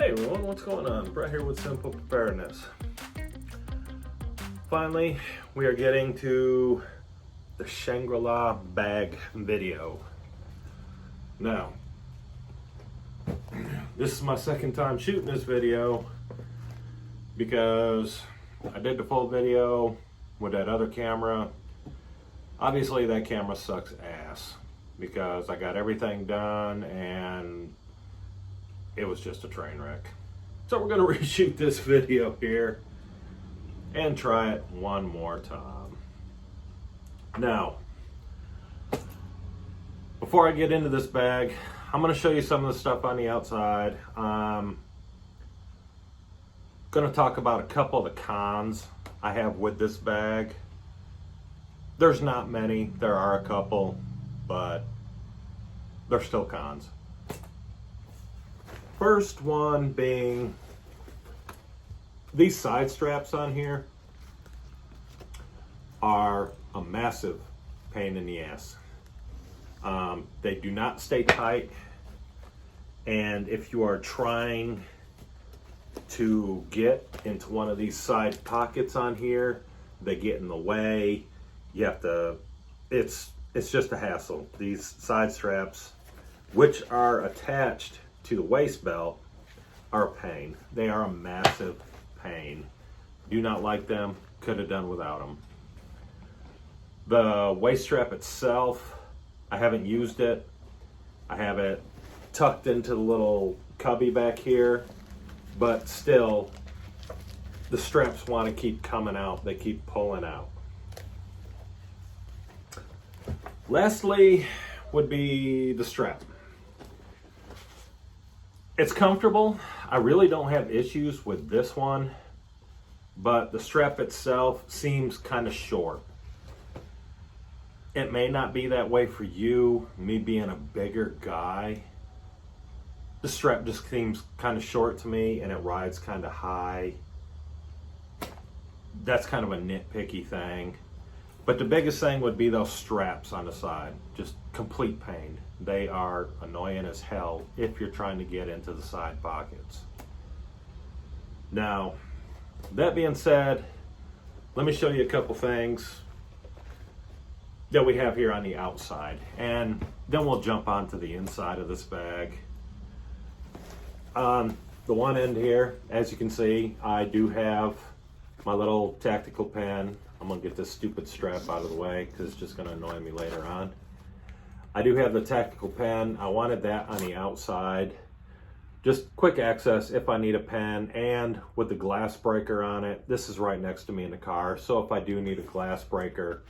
Hey everyone, what's going on? Brett here with Simple Preparedness. Finally, we are getting to the Shangri-La bag video. Now, this is my second time shooting this video because I did the full video with that other camera. Obviously that camera sucks ass because I got everything done and it was just a train wreck. So we're going to reshoot this video here and try it one more time. Now, before I get into this bag, I'm going to show you some of the stuff on the outside. I'm going to talk about a couple of the cons I have with this bag. There's not many, there are a couple, but they're still cons. First one being these side straps on here are a massive pain in the ass. They do not stay tight, and if you are trying to get into one of these side pockets on here, they get in the way. You have to, it's just a hassle. These side straps, which are attached to the waist belt, are a pain. They are a massive pain. Do not like them, could have done without them. The waist strap itself, I haven't used it. I have it tucked into the little cubby back here, but still the straps want to keep coming out. They keep pulling out. Lastly would be the strap. It's comfortable. I really don't have issues with this one, but the strap itself seems kind of short. It may not be that way for you, me being a bigger guy. The strap just seems kind of short to me and it rides kind of high. That's kind of a nitpicky thing. But the biggest thing would be those straps on the side. Just complete pain. They are annoying as hell if you're trying to get into the side pockets. Now, that being said, let me show you a couple things that we have here on the outside, and then we'll jump onto the inside of this bag. On the one end here, as you can see, I do have my little tactical pen. I'm gonna get this stupid strap out of the way because it's just gonna annoy me later on. I do have the tactical pen. I wanted that on the outside. Just quick access if I need a pen, and with the glass breaker on it, this is right next to me in the car. So if I do need a glass breaker,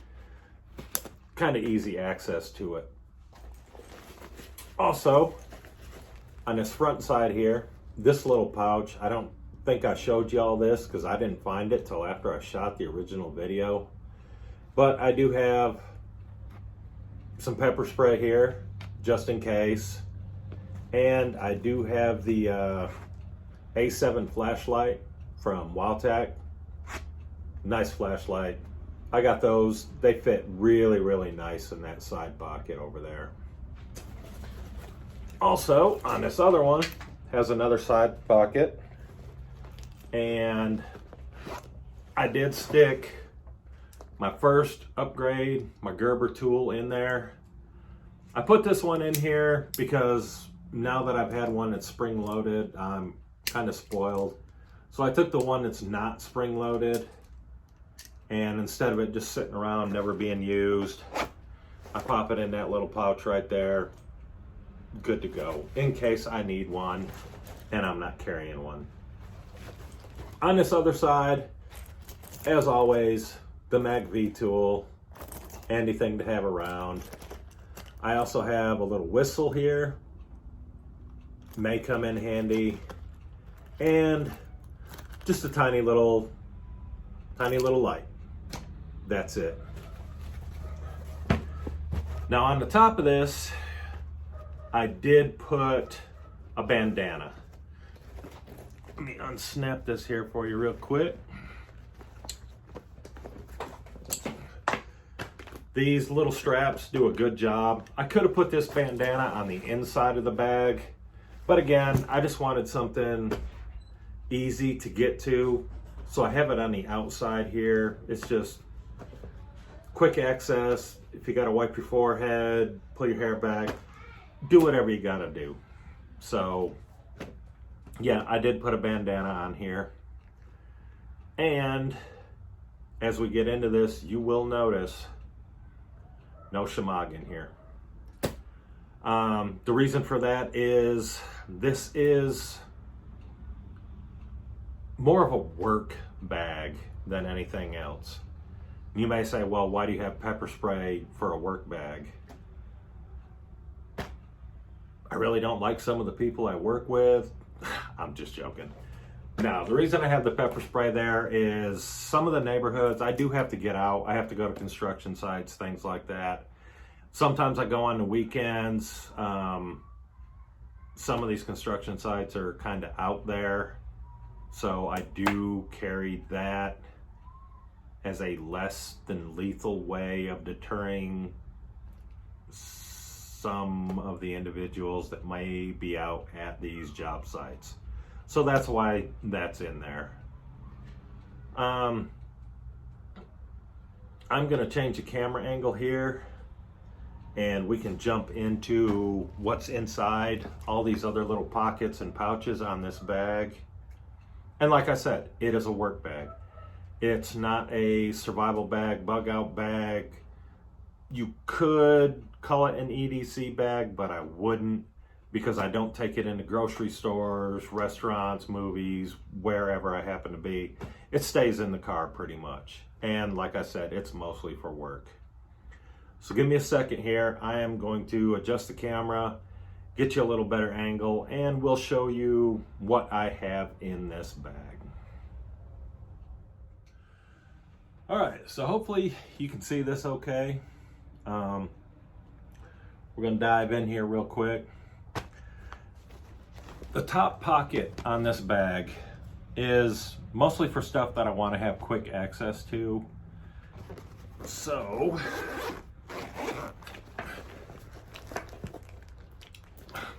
kind of easy access to it. Also, on this front side here, this little pouch, I don't think I showed you all this because I didn't find it till after I shot the original video, but I do have some pepper spray here just in case, and I do have the A7 flashlight from Wildtac. Nice flashlight. I got those. They fit really nice in that side pocket over there. Also, on this other one, has another side pocket, and I did stick my first upgrade, my Gerber tool, in there. I put this one in here because now that I've had one that's spring loaded, I'm kind of spoiled. So I took the one that's not spring loaded, and instead of it just sitting around never being used, I pop it in that little pouch right there. Good to go in case I need one and I'm not carrying one. On this other side, as always, the Mag V tool, anything to have around. I also have a little whistle here, may come in handy, and just a tiny little light. That's it. Now on the top of this, I did put a bandana. Let me unsnap this here for you real quick. These little straps do a good job. I could have put this bandana on the inside of the bag, But again, I just wanted something easy to get to. So I have it on the outside here. It's just quick access. If you got to wipe your forehead, pull your hair back, do whatever you got to do. So yeah, I did put a bandana on here. And as we get into this, you will notice no shemagh in here. The reason for that is this is more of a work bag than anything else. You may say, well, why do you have pepper spray for a work bag? I really don't like some of the people I work with. I'm just joking. Now, the reason I have the pepper spray there is some of the neighborhoods, I do have to get out. I have to go to construction sites, things like that. Sometimes I go on the weekends. Some of these construction sites are kind of out there. So I do carry that as a less than lethal way of deterring some of the individuals that may be out at these job sites. So that's why that's in there. I'm going to change the camera angle here, and we can jump into what's inside all these other little pockets and pouches on this bag. And like I said, it is a work bag. It's not a survival bag, bug out bag. You could call it an EDC bag, but I wouldn't, because I don't take it into grocery stores, restaurants, movies, wherever I happen to be. It stays in the car pretty much. And like I said, it's mostly for work. So give me a second here. I am going to adjust the camera, get you a little better angle, and we'll show you what I have in this bag. All right, so hopefully you can see this okay. We're gonna dive in here real quick. The top pocket on this bag is mostly for stuff that I want to have quick access to. So,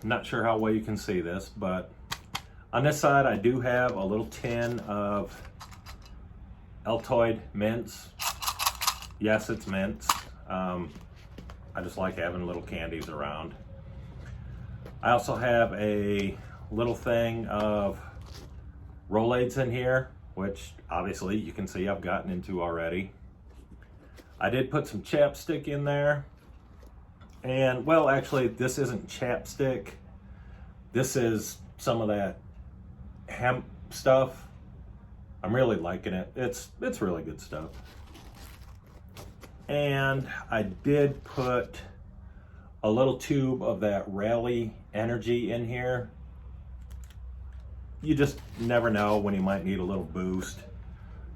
not sure how well you can see this, but on this side I do have a little tin of Altoid mints. Yes, it's mints. I just like having little candies around. I also have a little thing of Rolaids in here, which obviously you can see I've gotten into already. I did put some chapstick in there. And well, actually this isn't chapstick. This is some of that hemp stuff. I'm really liking it. It's really good stuff. And I did put a little tube of that Rally Energy in here. You just never know when you might need a little boost.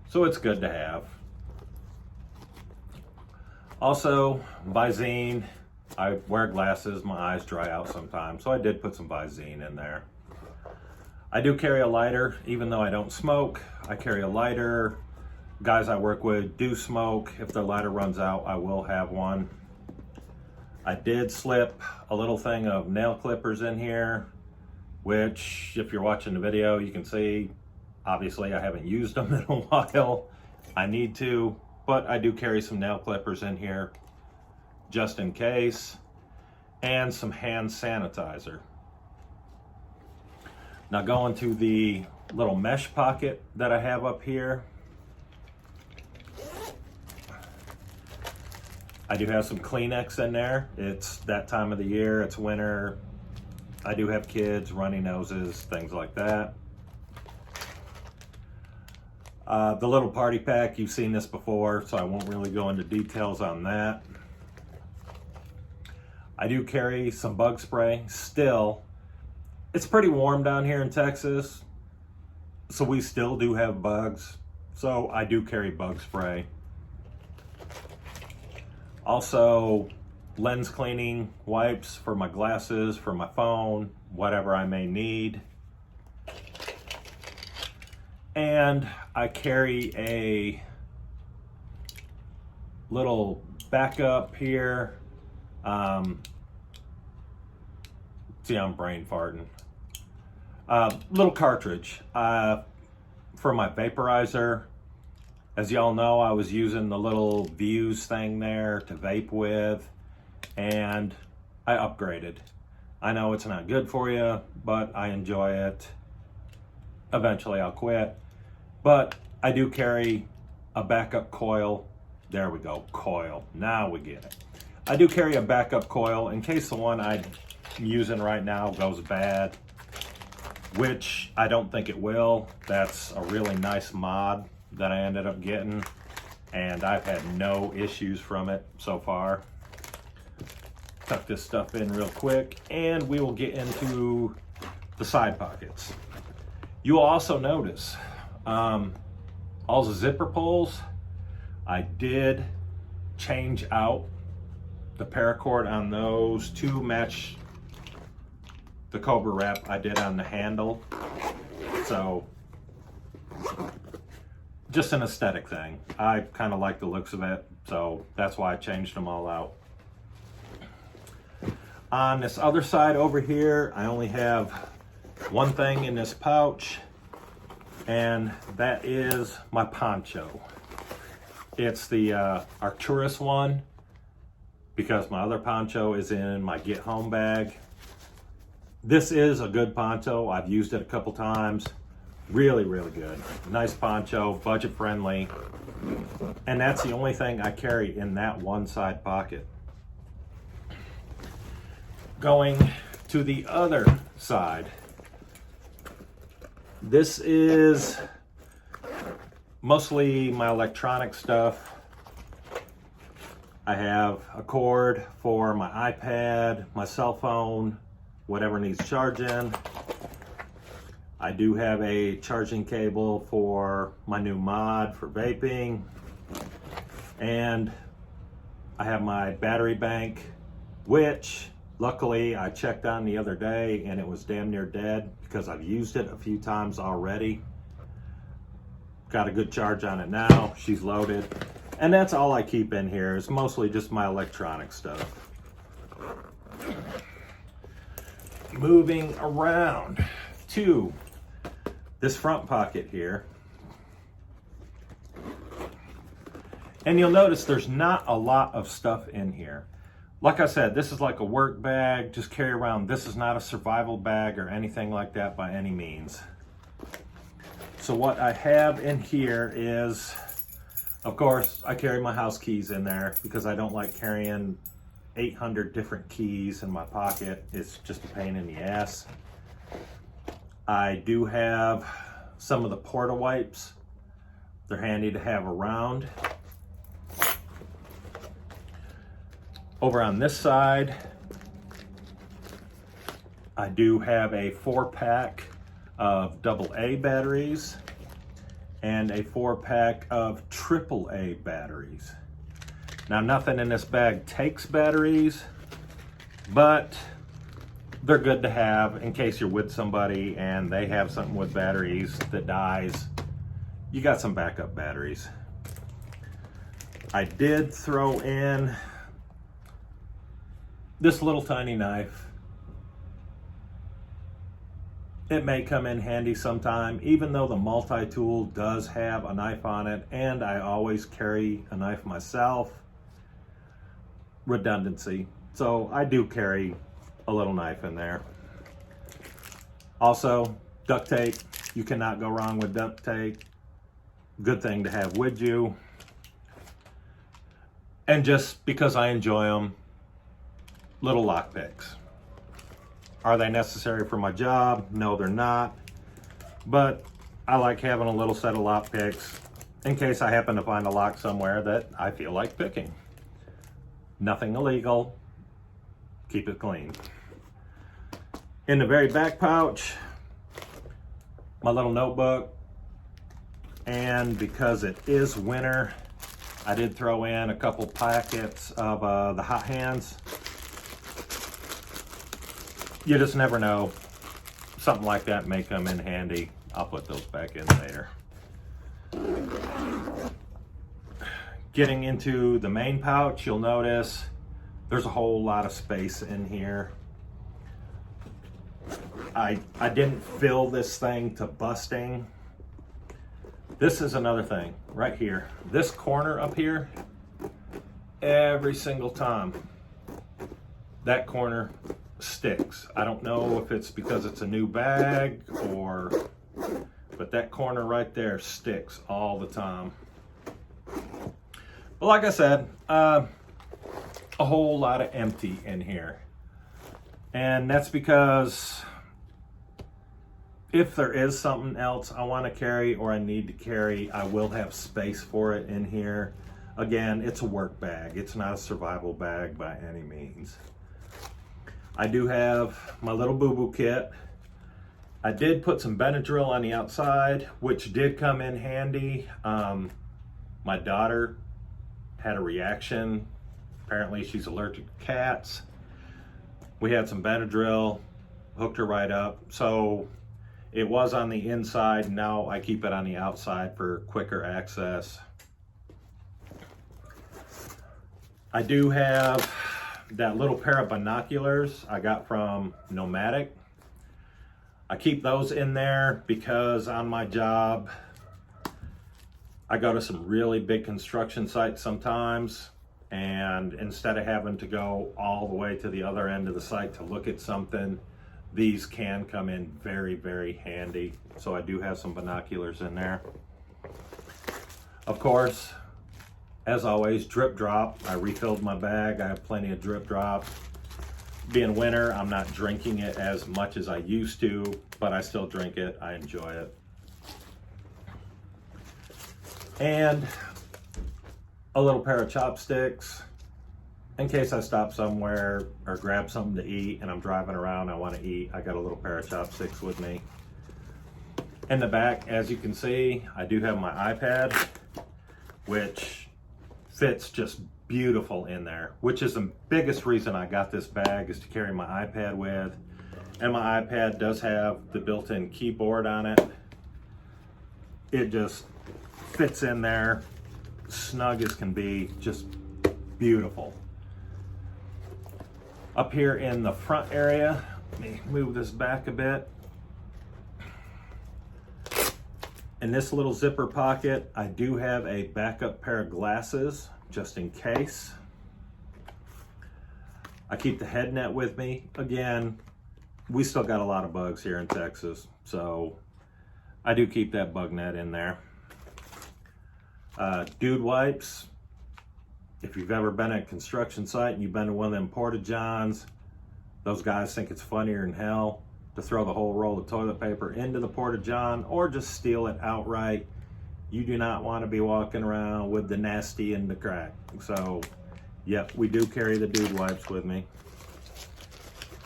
So it's good to have. Also, Visine. I wear glasses, my eyes dry out sometimes, so I did put some Visine in there. I do carry a lighter, even though I don't smoke. I carry a lighter. Guys I work with do smoke. If their lighter runs out, I will have one. I did slip a little thing of nail clippers in here, which if you're watching the video, you can see, obviously I haven't used them in a while. I need to, but I do carry some nail clippers in here just in case, and some hand sanitizer. Now going to the little mesh pocket that I have up here, I do have some Kleenex in there. It's that time of the year, it's winter. I do have kids, runny noses, things like that. The little party pack, you've seen this before, so I won't really go into details on that. I do carry some bug spray still. It's pretty warm down here in Texas, so we still do have bugs. So I do carry bug spray. Also, lens cleaning wipes for my glasses, for my phone, whatever I may need. And I carry a little backup here. See, I'm brain farting. Little cartridge for my vaporizer. As y'all know, I was using the little Views thing there to vape with, and I upgraded. I know it's not good for you, but I enjoy it. Eventually I'll quit. But I do carry a backup coil. There we go, coil. Now we get it. I do carry a backup coil in case the one I'm using right now goes bad, which I don't think it will. That's a really nice mod that I ended up getting, and I've had no issues from it so far. Tuck this stuff in real quick, and we will get into the side pockets. You will also notice all the zipper pulls, I did change out the paracord on those to match the Cobra wrap I did on the handle. So just an aesthetic thing. I kind of like the looks of it, so that's why I changed them all out. On this other side over here, I only have one thing in this pouch, and that is my poncho. It's the Arcturus one, because my other poncho is in my get home bag. This is a good poncho. I've used it a couple times. Really, really good. Nice poncho, budget friendly. And that's the only thing I carry in that one side pocket. Going to the other side. This is mostly my electronic stuff. I have a cord for my iPad, my cell phone, whatever needs charging. I do have a charging cable for my new mod for vaping. And I have my battery bank, which luckily I checked on the other day and it was damn near dead because I've used it a few times already. Got a good charge on it now. She's loaded. And that's all I keep in here. It's mostly just my electronic stuff. Moving around to this front pocket here. And you'll notice there's not a lot of stuff in here. Like I said, this is like a work bag, just carry around. This is not a survival bag or anything like that by any means. So what I have in here is, of course, I carry my house keys in there because I don't like carrying 800 different keys in my pocket. It's just a pain in the ass. I do have some of the Porta wipes. They're handy to have around. Over on this side, I do have a 4-pack of AA batteries and a 4-pack of AAA batteries. Now, nothing in this bag takes batteries, but they're good to have in case you're with somebody and they have something with batteries that dies. You got some backup batteries. I did throw in this little tiny knife. It may come in handy sometime, even though the multi-tool does have a knife on it, and I always carry a knife myself. Redundancy. So I do carry a little knife in there. Also, duct tape. You cannot go wrong with duct tape. Good thing to have with you. And just because I enjoy them, little lock picks. Are they necessary for my job? No, they're not. But I like having a little set of lock picks in case I happen to find a lock somewhere that I feel like picking. Nothing illegal. Keep it clean. In the very back pouch, my little notebook. And because it is winter, I did throw in a couple packets of the hot hands. You just never know. Something like that may come in handy. I'll put those back in later. Getting into the main pouch, you'll notice there's a whole lot of space in here. I didn't fill this thing to busting. This is another thing right here. This corner up here, every single time, that corner sticks. I don't know if it's because it's a new bag but that corner right there sticks all the time. But like I said, a whole lot of empty in here. And that's because if there is something else I want to carry or I need to carry, I will have space for it in here. Again, it's a work bag. It's not a survival bag by any means. I do have my little boo-boo kit. I did put some Benadryl on the outside, which did come in handy. My daughter had a reaction. Apparently she's allergic to cats. We had some Benadryl, hooked her right up. So it was on the inside. Now I keep it on the outside for quicker access. I do have that little pair of binoculars I got from Nomadic. I keep those in there because on my job, I go to some really big construction sites sometimes, and instead of having to go all the way to the other end of the site to look at something, these can come in very, very handy. So I do have some binoculars in there. Of course, as always, drip drop. I refilled my bag. I have plenty of drip drop. Being winter, I'm not drinking it as much as I used to, but I still drink it. I enjoy it. And a little pair of chopsticks in case I stop somewhere or grab something to eat and I'm driving around, I want to eat. I got a little pair of chopsticks with me. In the back, as you can see, I do have my iPad, which fits just beautiful in there, which is the biggest reason I got this bag, is to carry my iPad with. And my iPad does have the built-in keyboard on it. It just fits in there, snug as can be, just beautiful. Up here in the front area, let me move this back a bit. In this little zipper pocket, I do have a backup pair of glasses, just in case. I keep the head net with me. Again, we still got a lot of bugs here in Texas, so I do keep that bug net in there. Dude wipes. If you've ever been at a construction site and you've been to one of them porta-johns, those guys think it's funnier than hell to throw the whole roll of toilet paper into the porta-john or just steal it outright. You do not want to be walking around with the nasty in the crack. So, yep, we do carry the dude wipes with me.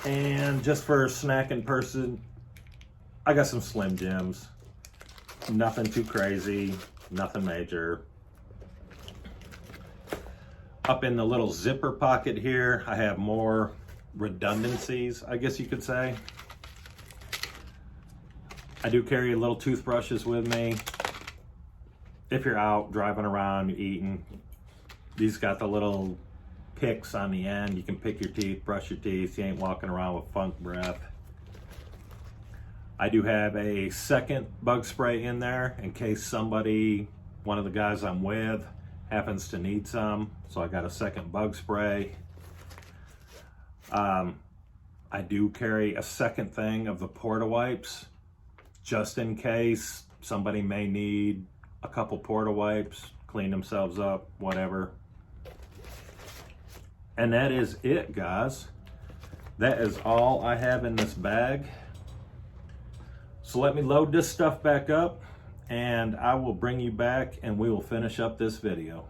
And just for a snacking person, I got some Slim Jims. Nothing too crazy, nothing major. Up in the little zipper pocket here, I have more redundancies, I guess you could say. I do carry little toothbrushes with me. If you're out driving around, you're eating, these got the little picks on the end. You can pick your teeth, brush your teeth. You ain't walking around with funk breath. I do have a second bug spray in there in case somebody, one of the guys I'm with, happens to need some. So I got a second bug spray. I do carry a second thing of the Porta wipes, just in case somebody may need a couple Porta wipes, clean themselves up, whatever. And that is it, guys. That is all I have in this bag. So let me load this stuff back up and I will bring you back and we will finish up this video.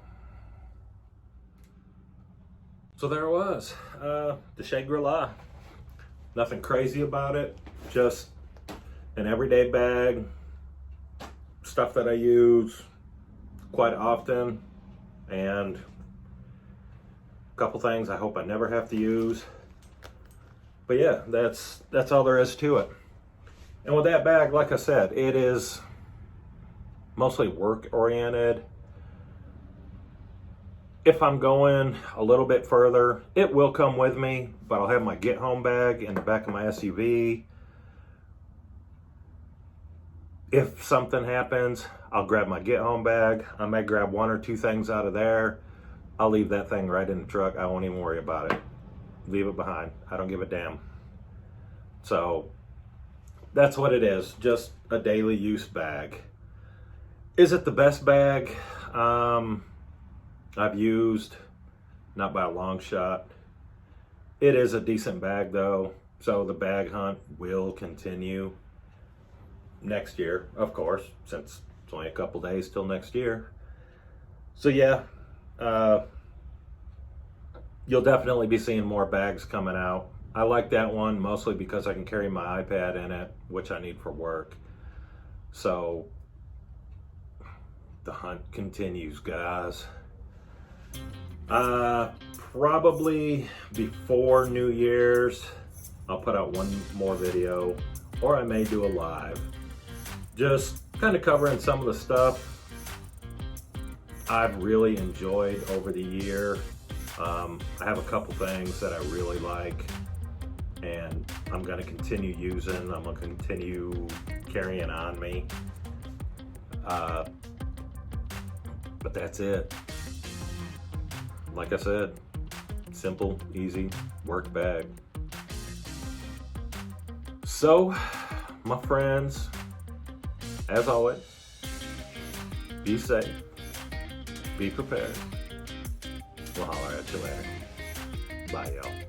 So there it was, the Shangri-La. Nothing crazy about it, just an everyday bag, stuff that I use quite often, and a couple things I hope I never have to use. But yeah, that's all there is to it. And with that bag, like I said, it is mostly work oriented. If I'm going a little bit further, it will come with me, but I'll have my get home bag in the back of my SUV. if something happens, I'll grab my get home bag. I may grab 1 or 2 things out of there. I'll leave that thing right in the truck. I won't even worry about it. Leave it behind. I don't give a damn. So that's what it is. Just a daily use bag. Is it the best bag I've used? Not by a long shot. It is a decent bag though. So the bag hunt will continue next year, of course, since it's only a couple days till next year. So yeah, you'll definitely be seeing more bags coming out. I like that one mostly because I can carry my iPad in it, which I need for work. So the hunt continues, guys. Probably before New Year's, I'll put out one more video, or I may do a live. Just kind of covering some of the stuff I've really enjoyed over the year. I have a couple things that I really like, and I'm going to continue using. I'm going to continue carrying on me. But that's it. Like I said, simple, easy work bag. So, my friends, as always, be safe, be prepared. We'll holler at you later. Bye, y'all.